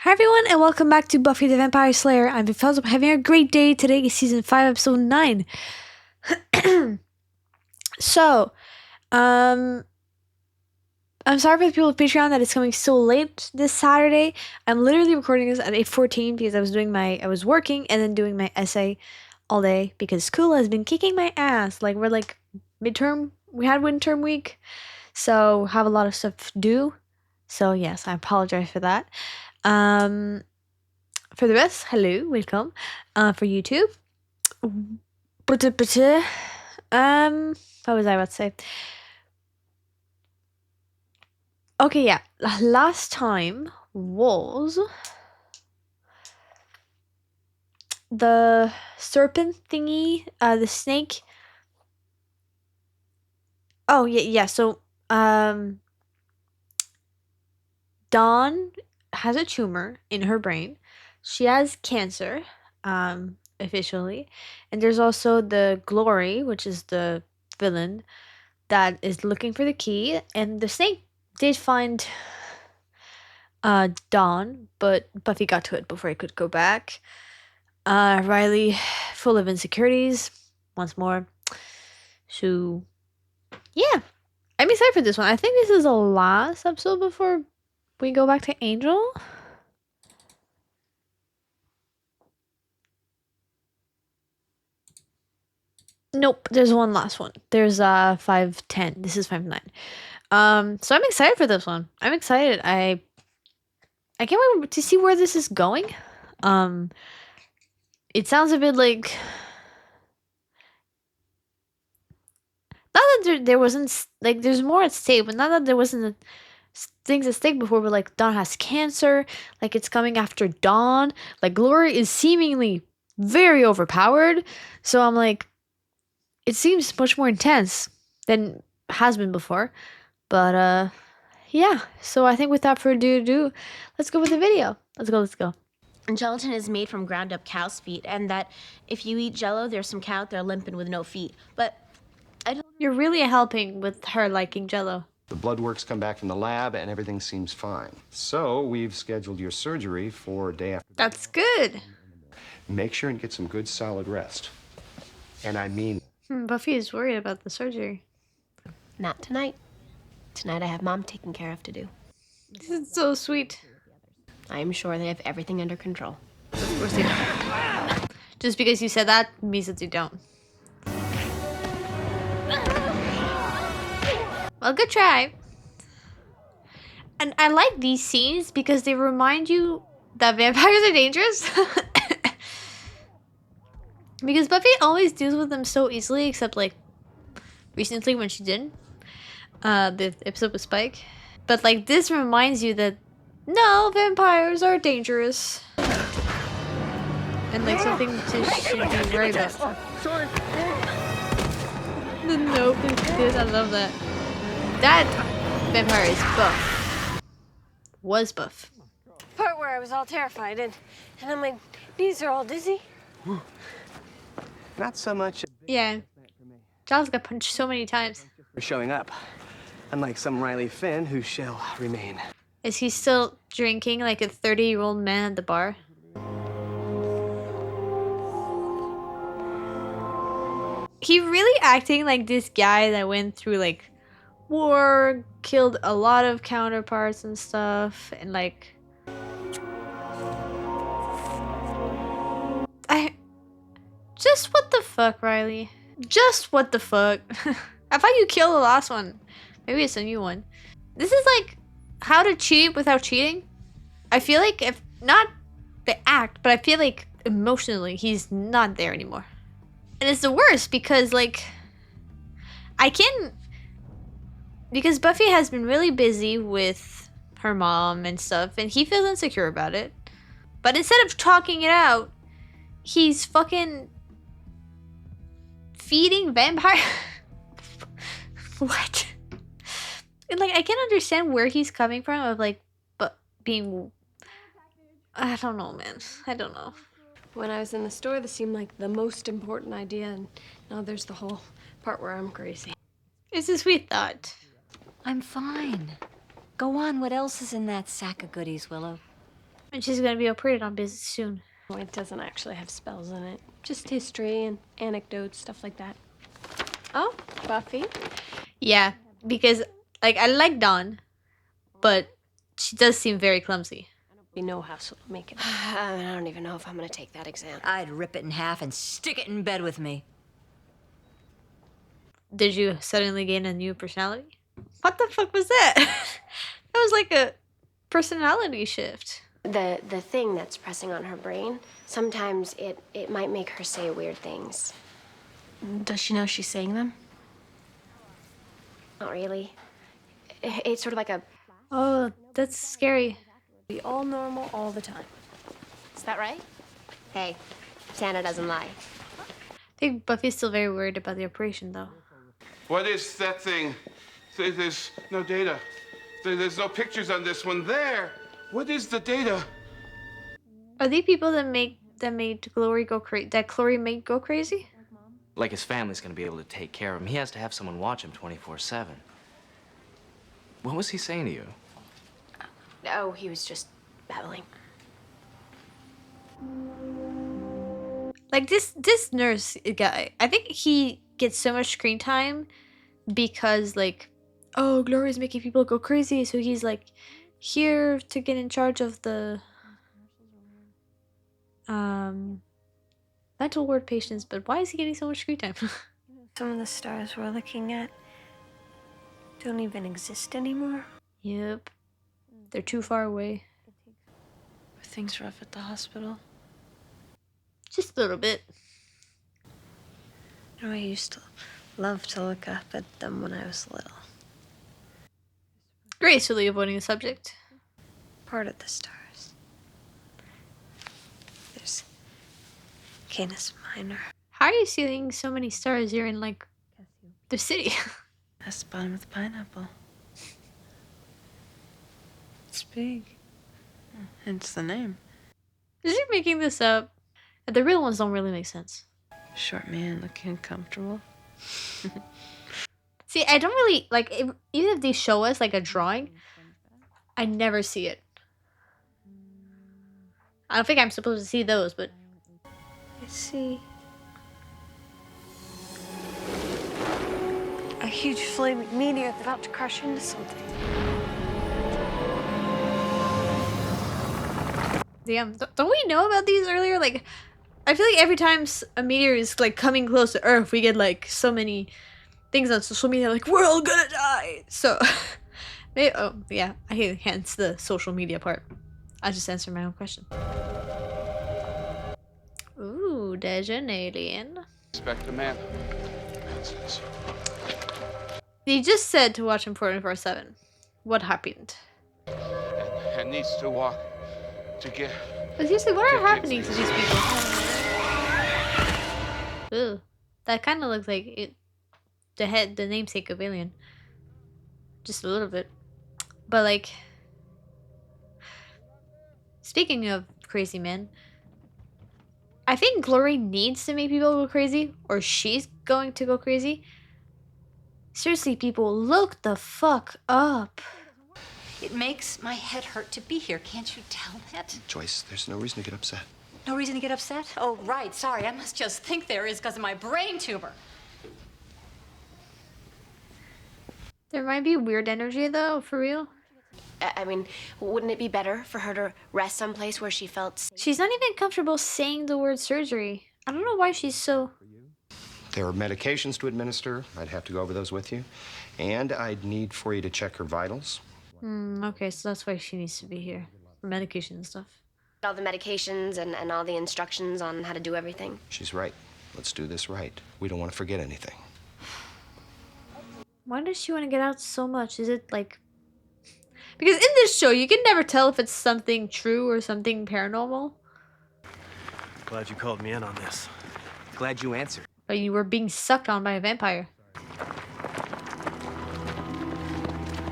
Hi everyone, and welcome back to Buffy the Vampire Slayer. I'm Buffy. I'm having a great day. Today is season 5, episode 9. So, um, I'm sorry for the people of Patreon that it's coming so late this Saturday. I'm literally recording this at 8:14 because I was working and then doing my essay all day because school has been kicking my ass. Like, we're like midterm, we had midterm week, so have a lot of stuff to do. So, yes, I apologize for that. For the rest, hello, welcome. For YouTube, what was I about to say? Okay, yeah. Last time was the serpent thingy, the snake. Oh yeah. So Dawn has a tumor in her brain. She has cancer, officially, and there's also the Glory, which is the villain that is looking for the key, and the snake did find Dawn, but Buffy got to it before he could go back. Riley, full of insecurities, once more. So, yeah, I'm excited for this one. I think this is the last episode before we go back to Angel. Nope, there's one last one. There's 5:10. This is 5:09. So I'm excited for this one. I'm excited. I can't wait to see where this is going. It sounds a bit like, not that there wasn't, like, there's more at stake, but not that there wasn't things at stake before. But like, Dawn has cancer, like it's coming after Dawn. Like, Glory is seemingly very overpowered. So I'm like, it seems much more intense than has been before. But yeah. So I think without further ado, let's go with the video. Let's go. And gelatin is made from ground up cow's feet, and that if you eat jello, there's some cow out there limping with no feet. But I don't. You're really helping with her liking Jello. The blood work's come back from the lab and everything seems fine. So we've scheduled your surgery for a day after. That's good. Make sure and get some good solid rest. And I mean. Buffy is worried about the surgery. Not tonight. Tonight I have Mom taken care of to do. This is so sweet. I am sure they have everything under control. Of course they don't. Just because you said that means that they don't. Well, good try. And I like these scenes because they remind you that vampires are dangerous. Because Buffy always deals with them so easily, except like recently when she didn't. The episode with Spike. But like, this reminds you that no, vampires are dangerous. And like, something should be worried about. Sorry. The note is good. I love that. That vampire is buff. Was buff. Part where I was all terrified and I'm like, knees are all dizzy. Not so much Yeah. Giles got punched so many times. for showing up. Unlike some Riley Finn who shall remain. Is he still drinking like a 30-year-old man at the bar? He really acting like this guy that went through like war, killed a lot of counterparts and stuff, and like, just what the fuck, Riley? Just what the fuck? I thought you killed the last one. Maybe it's a new one. This is like how to cheat without cheating. I feel like, if not the act, but I feel like emotionally he's not there anymore. And it's the worst because like, because Buffy has been really busy with her mom and stuff, and he feels insecure about it. But instead of talking it out, he's fucking feeding vampire. What? And like, I can understand where he's coming from of like, but being, I don't know, man. I don't know. When I was in the store, this seemed like the most important idea, and now there's the whole part where I'm crazy. It's a sweet thought. I'm fine. Go on, what else is in that sack of goodies, Willow? And she's gonna be operated on soon. It doesn't actually have spells in it. Just history and anecdotes, stuff like that. Oh, Buffy. Yeah, because like I like Dawn, but she does seem very clumsy. We know how to make it. I don't even know if I'm gonna take that exam. I'd rip it in half and stick it in bed with me. Did you suddenly gain a new personality? What the fuck was that? That was like a personality shift. The thing that's pressing on her brain, sometimes it might make her say weird things. Does she know she's saying them? Not really. It's sort of like a... Oh, that's scary. Be all normal all the time. Is that right? Hey, Santa doesn't lie. I think Buffy's still very worried about the operation, though. What is that thing? There's no data. There's no pictures on this one. There. What is the data? Are they people that made Glory go crazy? That Glory made go crazy? Like his family's gonna be able to take care of him. He has to have someone watch him 24/7. What was he saying to you? Oh, he was just babbling. Like this nurse guy, I think he gets so much screen time because like, oh, Glory's making people go crazy, so he's like here to get in charge of the mental ward patients. But why is he getting so much screen time? Some of the stars we're looking at don't even exist anymore. Yep, they're too far away. Are things rough at the hospital? Just a little bit. I used to love to look up at them when I was little. Gracefully avoiding the subject. Part of the stars. There's Canis Minor. How are you seeing so many stars? You're in like the city. That's the bottom of the pineapple. It's big. Hence the name. Is he making this up? The real ones don't really make sense. Short man looking comfortable. See, I don't really like even if they show us like a drawing, I never see it. I don't think I'm supposed to see those, but I see a huge flaming meteor that's about to crash into something. damn, don't we know about these earlier? Like, I feel like every time a meteor is like coming close to Earth, we get like so many things on social media like we're all gonna die. So, maybe, oh yeah, I hate hence the social media part. I just answered my own question. Ooh, there's an alien. Expect a man. They just said to watch him 24/7. What happened? And needs to walk to get. But seriously, what are happening to these people? Ooh, that kind of looks like it. The namesake of Alien. Just a little bit, but like. Speaking of crazy men, I think Glory needs to make people go crazy, or she's going to go crazy. Seriously, people, look the fuck up. It makes my head hurt to be here. Can't you tell that? Joyce, there's no reason to get upset. No reason to get upset? Oh, right. Sorry. I must just think there is because of my brain tumor. There might be weird energy, though, for real. I mean, wouldn't it be better for her to rest someplace where she felt safe? She's not even comfortable saying the word surgery. I don't know why she's so... There are medications to administer. I'd have to go over those with you. And I'd need for you to check her vitals. Okay, so that's why she needs to be here. For medication and stuff. All the medications and all the instructions on how to do everything. She's right. Let's do this right. We don't want to forget anything. Why does she want to get out so much? Is it like... Because in this show, you can never tell if it's something true or something paranormal. Glad you called me in on this. Glad you answered. But you were being sucked on by a vampire.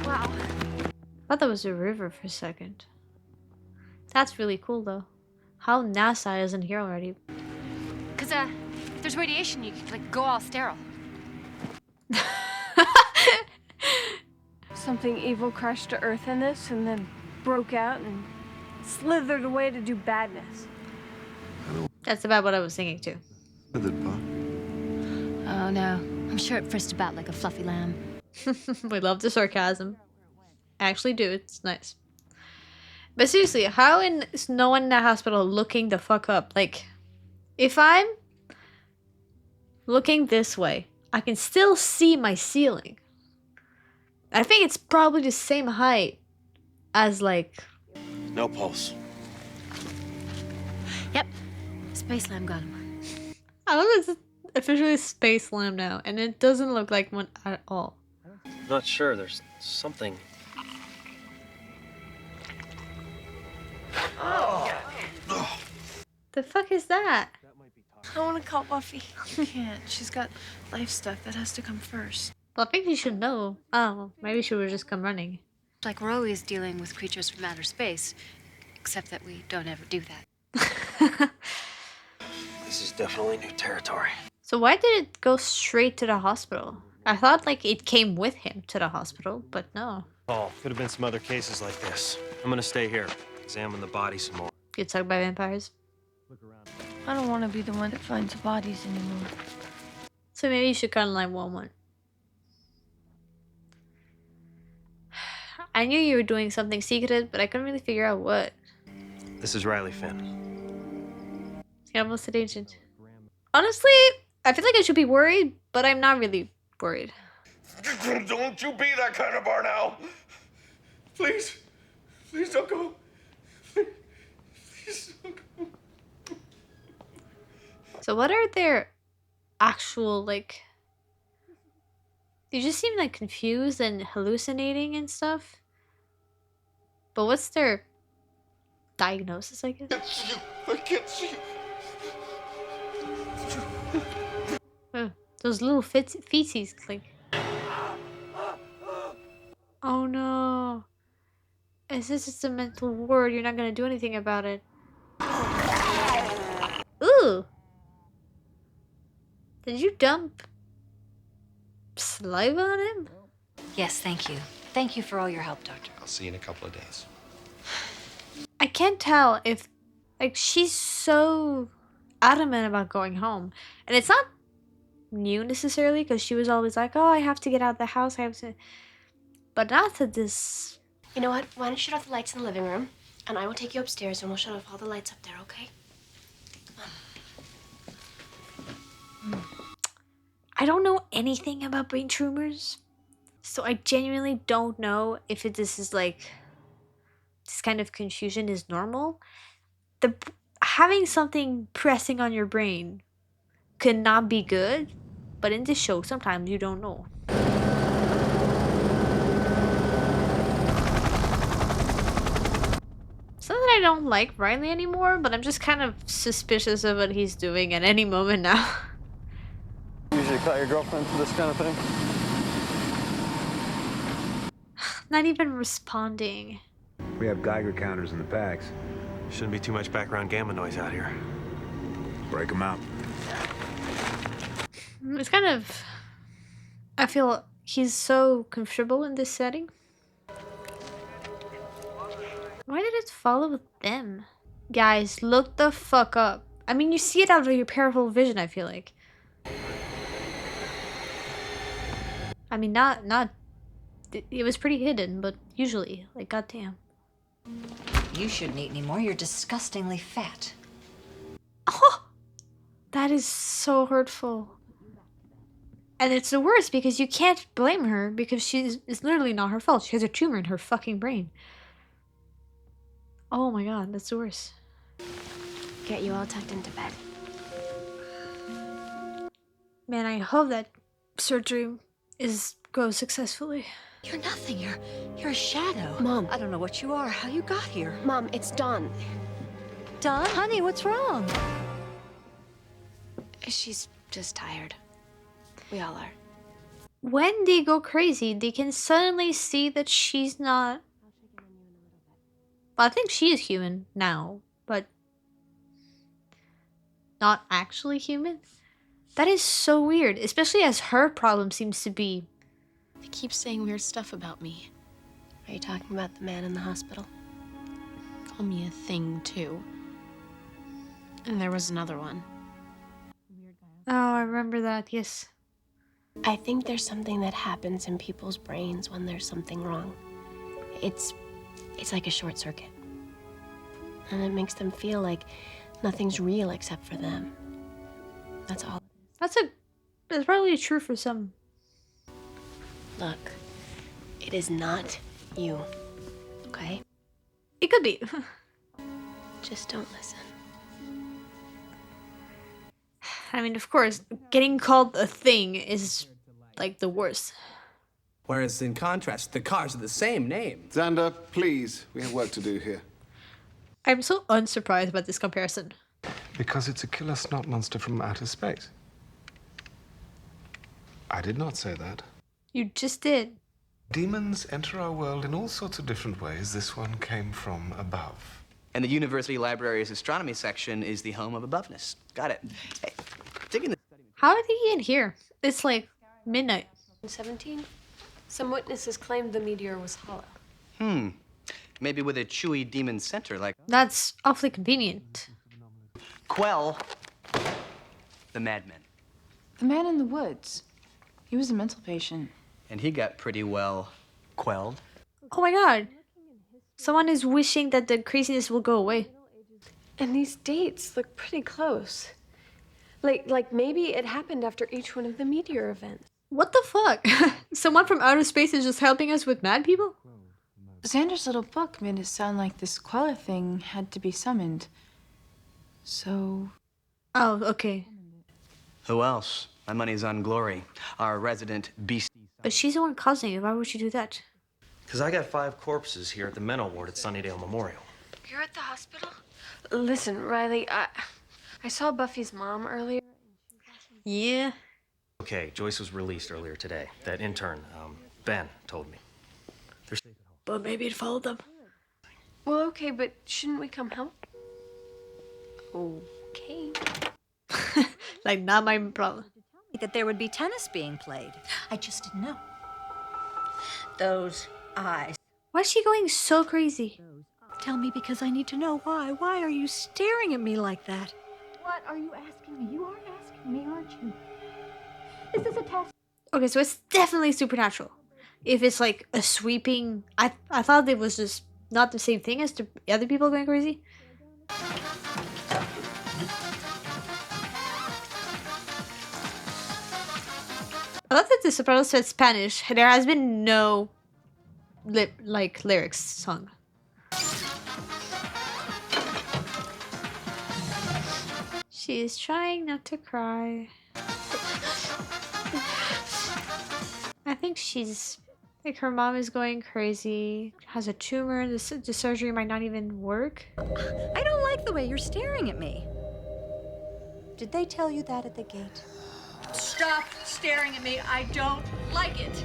Wow. I thought that was a river for a second. That's really cool, though. How NASA isn't here already. Because, if there's radiation, you could, like, go all sterile. Something evil crashed to Earth in this and then broke out and slithered away to do badness. That's about what I was thinking too. Oh no, I'm sure it frisked about like a fluffy lamb. We love the sarcasm. I actually do. It's nice. But seriously, how is no one in the hospital looking the fuck up? Like, if I'm looking this way, I can still see my ceiling. I think it's probably the same height as, like... No pulse. Yep, Space Lamb got him. I don't know, it's officially Space Lamb now, and it doesn't look like one at all. Not sure. There's something. The fuck is that? I want to call Buffy. I can't. She's got life stuff that has to come first. Well, I think you should know. Oh, maybe she would just come running. Like we're always dealing with creatures from outer space, except that we don't ever do that. This is definitely new territory. So why did it go straight to the hospital? I thought like it came with him to the hospital, but no. Oh, could have been some other cases like this. I'm gonna stay here, examine the body some more. Get sucked by vampires. I don't want to be the one that finds the bodies anymore. So maybe you should call 911. I knew you were doing something secret, but I couldn't really figure out what. This is Riley Finn. Yeah, I'm an agent. Honestly, I feel like I should be worried, but I'm not really worried. Don't you be that kind of bar now. Please. Please don't go. Please don't go. So what are their actual, like... They just seem like confused and hallucinating and stuff. But what's their diagnosis, I guess? I can't see you. Oh, those little feces click. Oh no. Is this just a mental ward? You're not gonna do anything about it. Ooh! Did you dump saliva on him? Yes, thank you. Thank you for all your help, Doctor. I'll see you in a couple of days. I can't tell if, like, she's so adamant about going home. And it's not new necessarily, because she was always like, oh, I have to get out of the house, I have to... But not to this... You know what? Why don't you shut off the lights in the living room, and I will take you upstairs, and we'll shut off all the lights up there, okay? I don't know anything about brain tumors, so I genuinely don't know if this is like... This kind of confusion is normal. Having something pressing on your brain could not be good, but in this show, sometimes you don't know. It's not that I don't like Riley anymore, but I'm just kind of suspicious of what he's doing at any moment now. Usually call your girlfriend for this kind of thing? Not even responding. We have Geiger counters in the packs. Shouldn't be too much background gamma noise out here. Break them out. It's kind of... I feel he's so comfortable in this setting. Why did it follow them? Guys, look the fuck up. I mean, you see it out of your peripheral vision, I feel like. I mean, not... It was pretty hidden, but usually, like, goddamn. You shouldn't eat anymore. You're disgustingly fat. Oh! That is so hurtful. And it's the worst because you can't blame her because it's literally not her fault. She has a tumor in her fucking brain. Oh my god, that's the worst. Get you all tucked into bed. Man, I hope that surgery goes successfully. You're nothing. You're a shadow. Mom. I don't know what you are, how you got here. Mom, it's Dawn. Dawn? Honey, what's wrong? She's just tired. We all are. When they go crazy, they can suddenly see that she's not... Well, I think she is human now, but not actually human. That is so weird, especially as her problem seems to be... They keep saying weird stuff about me. Are you talking about the man in the hospital? call me a thing, too. And there was another one. Oh, I remember that, yes. I think there's something that happens in people's brains when there's something wrong. It's like a short circuit. And it makes them feel like nothing's real except for them. That's all. That's probably true for some. Look, it is not you, okay? It could be. Just don't listen. I mean, of course, getting called a thing is like the worst. Whereas in contrast, the cars are the same name. Xander, please. We have work to do here. I'm so unsurprised by this comparison. Because it's a killer snot monster from outer space. I did not say that. You just did. Demons enter our world in all sorts of different ways. This one came from above. And the university library's astronomy section is the home of aboveness. Got it. Hey, digging the How did he get here? It's like midnight. 17? Some witnesses claimed the meteor was hollow. Maybe with a chewy demon center like That's awfully convenient. Quell, the madman. The man in the woods. He was a mental patient. And he got pretty well quelled. Oh my god. Someone is wishing that the craziness will go away. And these dates look pretty close. Like maybe it happened after each one of the meteor events. What the fuck? Someone from outer space is just helping us with mad people? Xander's little book made it sound like this Queller thing had to be summoned. So... Oh, okay. Who else? My money's on Glory, our resident beast. But she's the one causing it. Why would she do that? Because I got 5 corpses here at the mental ward at Sunnydale Memorial. You're at the hospital? Listen, Riley, I saw Buffy's mom earlier. Yeah. Okay, Joyce was released earlier today. That intern, Ben, told me. They're safe at home. But maybe it followed them. Well, okay, but shouldn't we come help? Okay. Like, not my problem. That there would be tennis being played. I just didn't know. Those eyes. Why is she going so crazy? Tell me because I need to know why. Why are you staring at me like that? What are you asking me? You are asking me, aren't you? Is this a test? Okay, so it's definitely supernatural. If it's like a sweeping... I thought it was just not the same thing as the other people going crazy. I love that the soprano said Spanish. There has been no lyrics sung. She is trying not to cry. I think she's like her mom is going crazy. Has a tumor. The surgery might not even work. I don't like the way you're staring at me. Did they tell you that at the gate? Stop staring at me. I don't like it.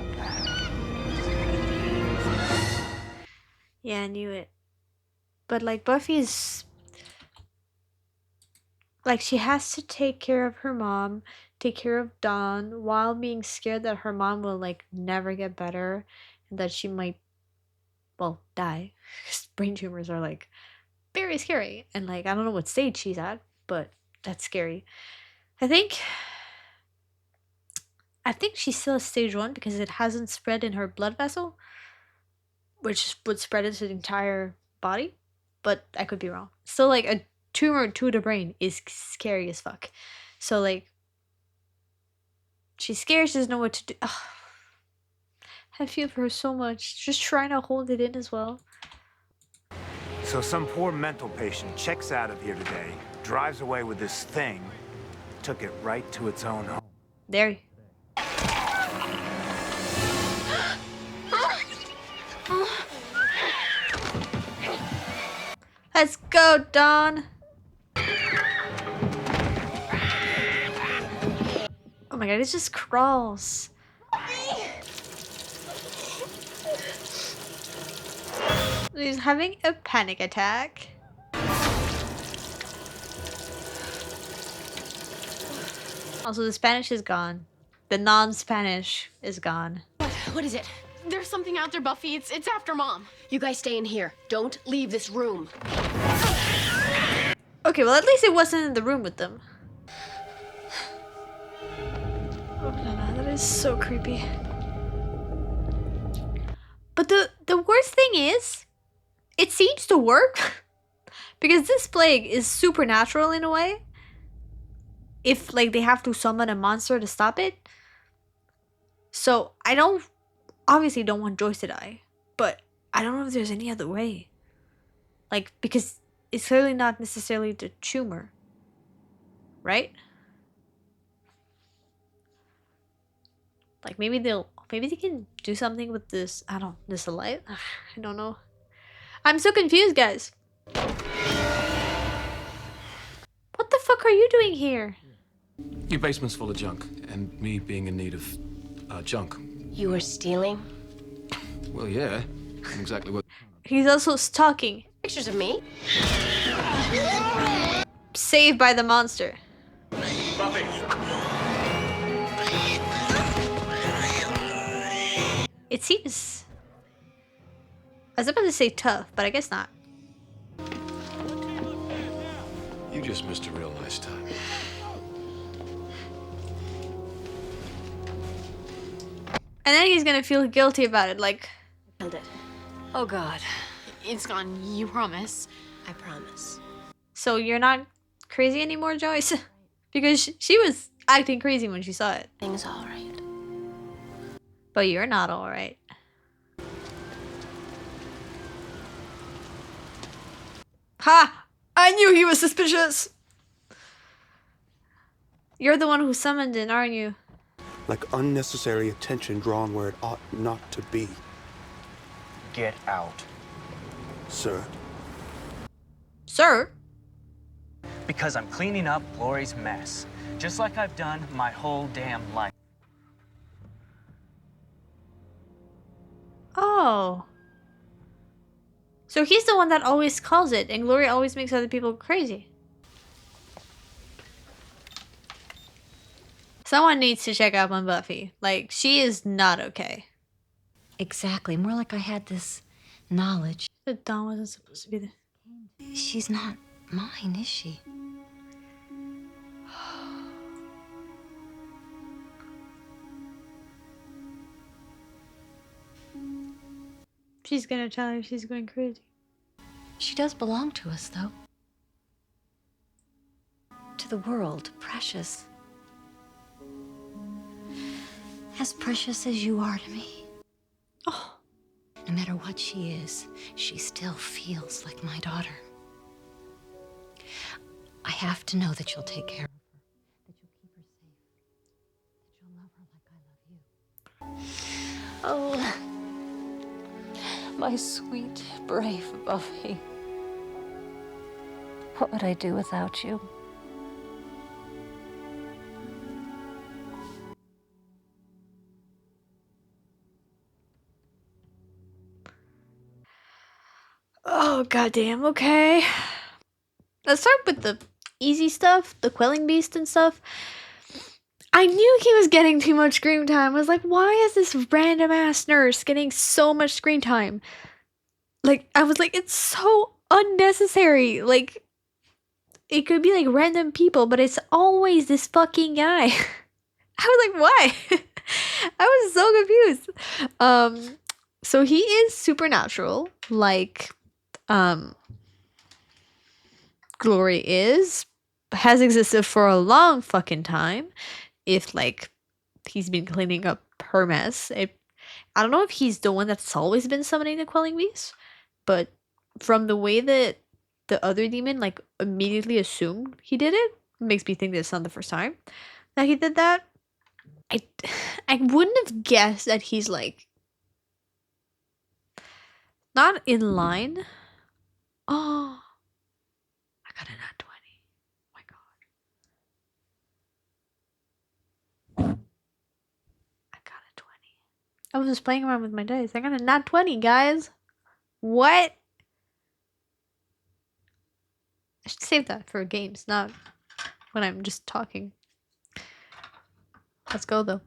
Yeah, I knew it. But like Buffy's like she has to take care of her mom, take care of Dawn while being scared that her mom will like never get better and that she might die. Brain tumors are like very scary and like I don't know what stage she's at, but that's scary. I think she's still at stage 1 because it hasn't spread in her blood vessel, which would spread it to the entire body, but I could be wrong. Still, like, a tumor to the brain is scary as fuck. So, like, she's scared, she doesn't know what to do. Ugh. I feel for her so much. Just trying to hold it in as well. So some poor mental patient checks out of here today, drives away with this thing, took it right to its own home. There. Let's go, Dawn. Oh my god, it just crawls. He's having a panic attack. Also, the Spanish is gone. The non-Spanish is gone. What is it? There's something out there, Buffy. It's after Mom. You guys stay in here. Don't leave this room. Okay, well, at least it wasn't in the room with them. Oh, no, that is so creepy. But the worst thing is, it seems to work. Because this plague is supernatural in a way. If, like, they have to summon a monster to stop it. So, I don't... obviously don't want Joyce to die. But I don't know if there's any other way. Like, because it's clearly not necessarily the tumor. Right? Like, maybe they can do something with this, this light? I don't know. I'm so confused, guys. What the fuck are you doing here? Your basement's full of junk, and me being in need of junk. You were stealing? Well, yeah. Exactly what... He's also stalking. Pictures of me? Saved by the monster. Buffy. It seems... I was about to say tough, but I guess not. You just missed a real nice time. And then he's gonna feel guilty about it, like... Killed it. Oh God. It's gone, you promise? I promise. So you're not crazy anymore, Joyce? Because she was acting crazy when she saw it. Things all right. But you're not alright. Ha! I knew he was suspicious! You're the one who summoned it, aren't you? Like unnecessary attention drawn where it ought not to be. Get out. Sir. Sir? Because I'm cleaning up Glory's mess. Just like I've done my whole damn life. Oh. So he's the one that always calls it, and Glory always makes other people crazy. Someone needs to check up on Buffy. Like, she is not okay. Exactly. More like I had this knowledge. That Dawn wasn't supposed to be there. She's not mine, is she? She's gonna tell her she's going crazy. She does belong to us, though. To the world, precious. As precious as you are to me. Oh. No matter what she is, she still feels like my daughter. I have to know that you'll take care of her, that you'll keep her safe, that you'll love her like I love you. Oh, my sweet, brave Buffy. What would I do without you? Oh, goddamn, okay. Let's start with the easy stuff, the quelling beast and stuff. I knew he was getting too much screen time. I was like, why is this random ass nurse getting so much screen time? Like, I was like, it's so unnecessary. Like, it could be like random people, but it's always this fucking guy. I was like, why? I was so confused. So he is supernatural, like, Glory has existed for a long fucking time. If, like, he's been cleaning up her mess. I don't know if he's the one that's always been summoning the quelling beast, but from the way that the other demon, like, immediately assumed he did it, makes me think that it's not the first time that he did that. I wouldn't have guessed that he's, like, not in line. Oh, I got a nat 20. Oh my god. I got a 20. I was just playing around with my dice. I got a nat 20, guys. What? I should save that for games, not when I'm just talking. Let's go, though.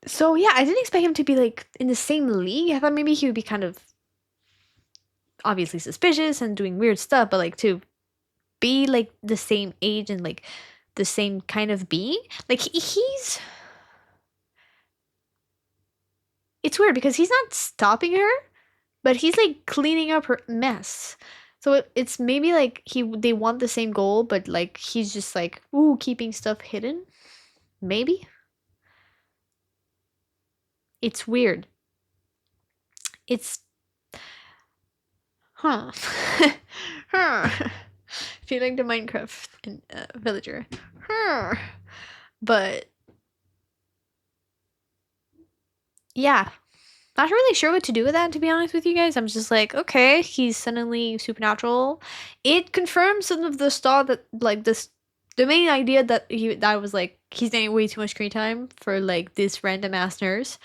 So yeah, I didn't expect him to be like in the same league. I thought maybe he would be kind of obviously suspicious and doing weird stuff, but like to be like the same age and like the same kind of being, like he's it's weird because he's not stopping her, but he's like cleaning up her mess. So it's maybe like they want the same goal, but like he's just like ooh keeping stuff hidden. Maybe it's weird. It's huh. Huh. Feeling the Minecraft villager. Huh. But yeah, not really sure what to do with that, to be honest with you guys. I'm just like, okay, he's suddenly supernatural. It confirms some of the stuff that, like, the main idea that was like, he's getting way too much screen time for, like, this random ass nurse.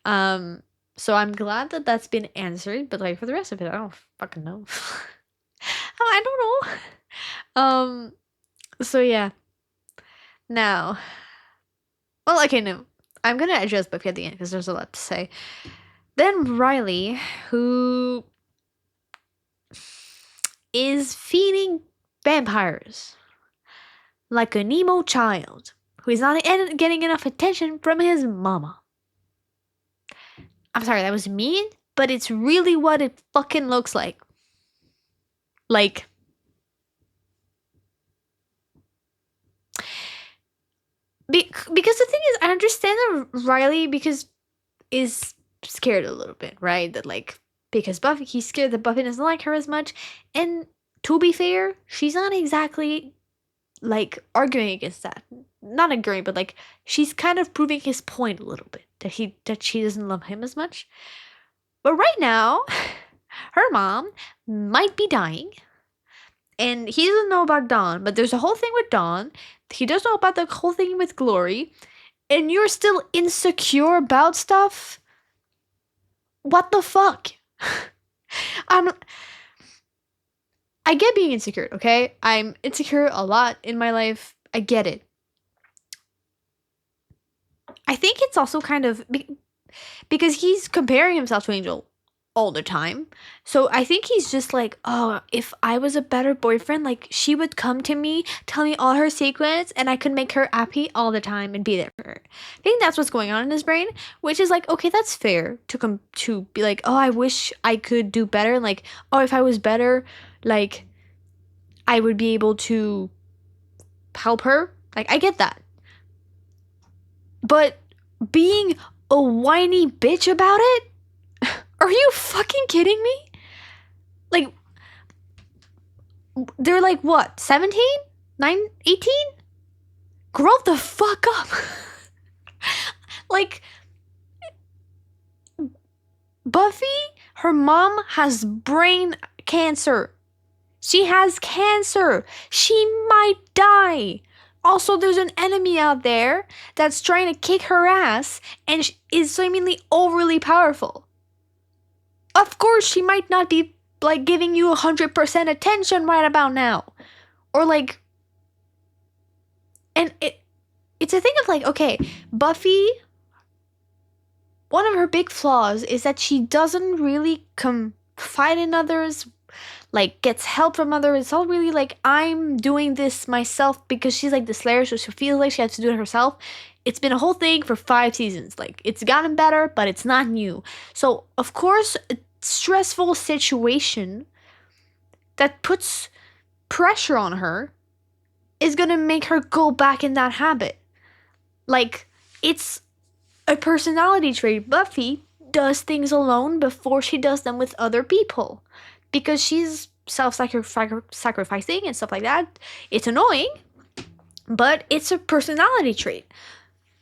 So I'm glad that that's been answered, but, like, for the rest of it, I don't fucking know. I don't know. So yeah. Now, well, okay, no. I'm gonna address Buffy at the end because there's a lot to say. Then Riley, who is feeding vampires like a Nemo child who is not getting enough attention from his mama. I'm sorry, that was mean, but it's really what it fucking looks like. Like, because the thing is, I understand that Riley is scared a little bit, right? That like because Buffy, he's scared that Buffy doesn't like her as much, and to be fair, she's not exactly like arguing against that. Not agreeing, but like she's kind of proving his point a little bit that she doesn't love him as much. But right now, her mom might be dying, and he doesn't know about Dawn. But there's a whole thing with Dawn. He doesn't know about the whole thing with Glory, and you're still insecure about stuff. What the fuck? I get being insecure, okay? I'm insecure a lot in my life. I get it. I think it's also kind of because he's comparing himself to Angel all the time. So I think he's just like, oh, if I was a better boyfriend, like she would come to me, tell me all her secrets, and I could make her happy all the time and be there for her. I think that's what's going on in his brain, which is like, okay, that's fair to be like, oh, I wish I could do better. Like, oh, if I was better, like I would be able to help her. Like, I get that. But being a whiny bitch about it? Are you fucking kidding me? Like, they're like, what, 17? 18? Grow the fuck up. Like, Buffy, her mom has brain cancer. She has cancer. She might die. Also, there's an enemy out there that's trying to kick her ass and is seemingly overly powerful. Of course, she might not be, like, giving you 100% attention right about now. Or, like... And it's a thing of, like, okay, Buffy... One of her big flaws is that she doesn't really confide in others, like, gets help from others. It's all really, like, I'm doing this myself because she's, like, the Slayer, so she feels like she has to do it herself. It's been a whole thing for 5 seasons. Like, it's gotten better, but it's not new. So, of course, a stressful situation that puts pressure on her is gonna make her go back in that habit. Like, it's a personality trait. Buffy does things alone before she does them with other people. Because she's self-sacrificing and stuff like that. It's annoying, but it's a personality trait.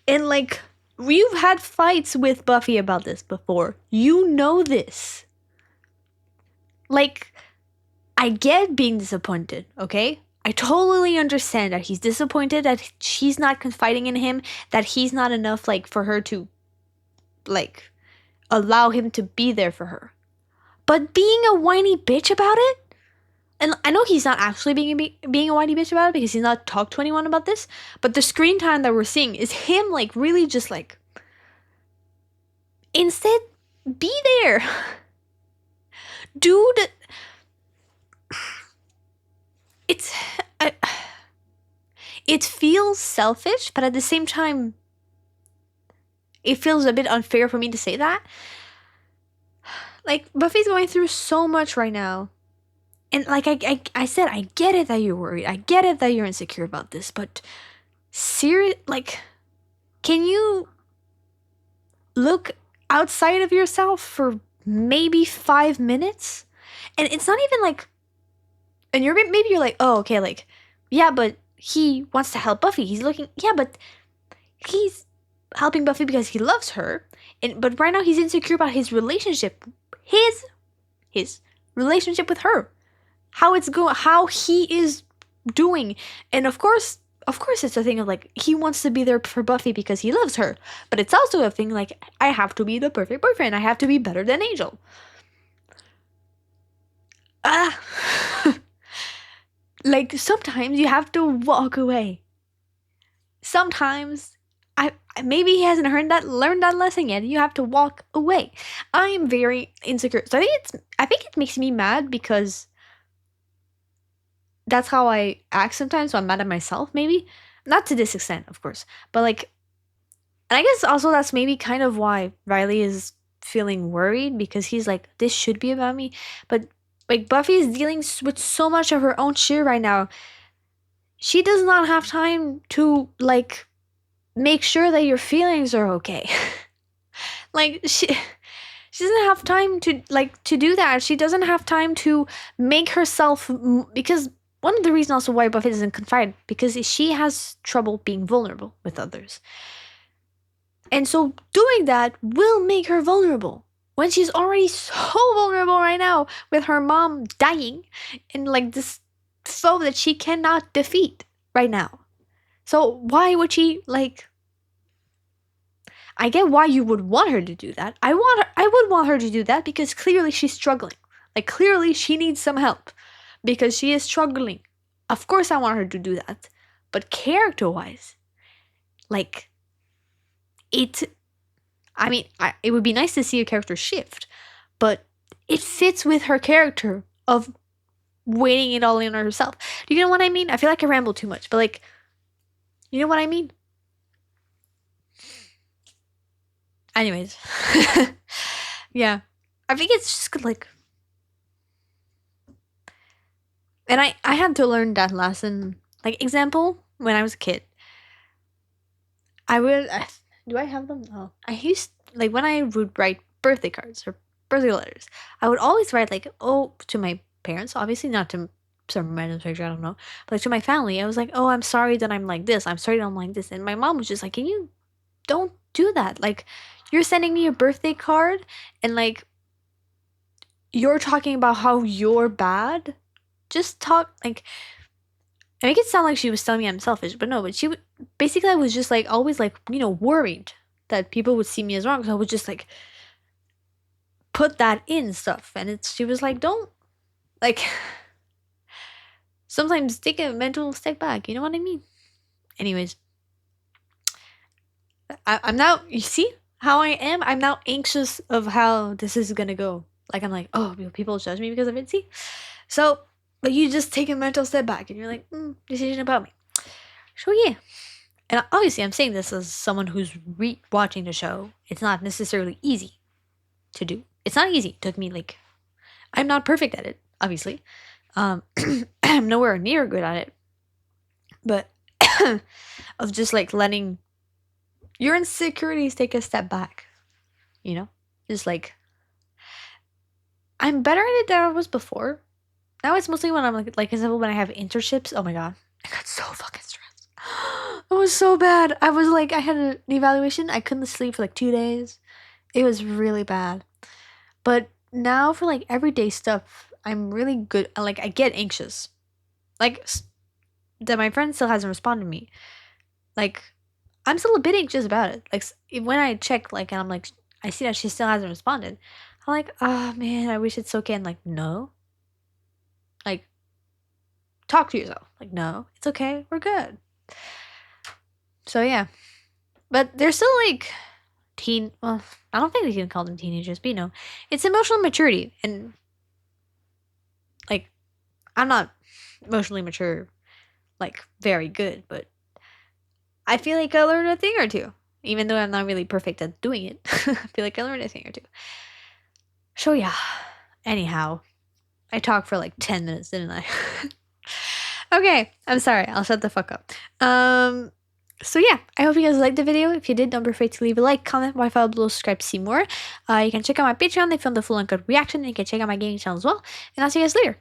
And, like, we've had fights with Buffy about this before. You know this. Like, I get being disappointed, okay? I totally understand that he's disappointed, that she's not confiding in him, that he's not enough, like, for her to, like, allow him to be there for her. But being a whiny bitch about it, and I know he's not actually being a whiny bitch about it because he's not talked to anyone about this, but the screen time that we're seeing is him, like, really just, like, Instead, be there. Dude, it's it feels selfish, but at the same time it feels a bit unfair for me to say that. Like, Buffy's going through so much right now. And like I said, I get it that you're worried. I get it that you're insecure about this, but like, can you look outside of yourself for maybe 5 minutes? And it's not even like, and maybe you're like, oh, okay, like, yeah, but he wants to help Buffy. He's looking, yeah, but he's helping Buffy because he loves her. But right now he's insecure about his relationship, his relationship with her, how it's going, how he is doing. And of course it's a thing of like, he wants to be there for Buffy because he loves her, but it's also a thing like, I have to be the perfect boyfriend, I have to be better than Angel. Like, sometimes you have to walk away. Sometimes maybe he hasn't learned that lesson yet. You have to walk away. I am very insecure, so I think it makes me mad because that's how I act sometimes. So I'm mad at myself, maybe not to this extent, of course, but like, and I guess also that's maybe kind of why Riley is feeling worried, because he's like, this should be about me, but like, Buffy is dealing with so much of her own shit right now. She does not have time to like make sure that your feelings are okay. Like, she doesn't have time to do that. She doesn't have time to make herself, because one of the reasons also why Buffy doesn't confide, because she has trouble being vulnerable with others. And so doing that will make her vulnerable when she's already so vulnerable right now with her mom dying and like this foe that she cannot defeat right now. So why would she, like, I get why you would want her to do that. I would want her to do that because clearly she's struggling. Like, clearly she needs some help because she is struggling. Of course I want her to do that. But character-wise, like, it would be nice to see a character shift, but it fits with her character of waiting it all in on herself. Do you know what I mean? I feel like I ramble too much, but like, you know what I mean? Anyways. Yeah. I think it's just like, and I had to learn that lesson. Like, example, when I was a kid, do I have them? Oh, I used, like, when I would write birthday cards or birthday letters, I would always write like, oh, to my parents, obviously not to some random stranger, I don't know, but like to my family. I was like, oh, I'm sorry that I'm like this. I'm sorry that I'm like this. And my mom was just like, can you don't do that? Like, you're sending me a birthday card and like, you're talking about how you're bad. Just talk, like, I make it sound like she was telling me I'm selfish, but no, but she would, basically, I was just like, always like, worried that people would see me as wrong. So I would just like put that in stuff. And she was like, don't, like, sometimes take a mental step back. You know what I mean? Anyways, I'm now, you see how I am? I'm now anxious of how this is gonna go. Like, I'm like, oh, will people judge me because of it? See? So, but you just take a mental step back and you're like, decision about me. So yeah. And obviously I'm saying this as someone who's watching the show. It's not necessarily easy to do. It's not easy. It took me like, I'm not perfect at it, obviously. I'm nowhere near good at it. But of just like letting your insecurities take a step back. You know? Just like, I'm better at it than I was before. Now it's mostly when I'm like example, when I have internships. Oh my god. I got so fucking stressed. It was so bad. I was like, I had an evaluation. I couldn't sleep for like 2 days. It was really bad. But now for like everyday stuff, I'm really good. Like, I get anxious. Like, that my friend still hasn't responded to me. Like, I'm still a bit anxious about it. Like, when I check, like, and I'm like, I see that she still hasn't responded. I'm like, oh man, I wish it's okay. And like, no. Like, talk to yourself. Like, no, it's okay. We're good. So yeah. But there's still like, well, I don't think we can call them teenagers, but you know, it's emotional maturity. And like, I'm not emotionally mature, like, very good, but I feel like I learned a thing or two. Even though I'm not really perfect at doing it, I feel like I learned a thing or two. So yeah, anyhow, I talked for like 10 minutes, didn't I? Okay, I'm sorry. I'll shut the fuck up. So yeah, I hope you guys liked the video. If you did, don't be afraid to leave a like, comment, follow below, subscribe to see more. You can check out my Patreon if you want the full uncut reaction, and you can check out my gaming channel as well. And I'll see you guys later.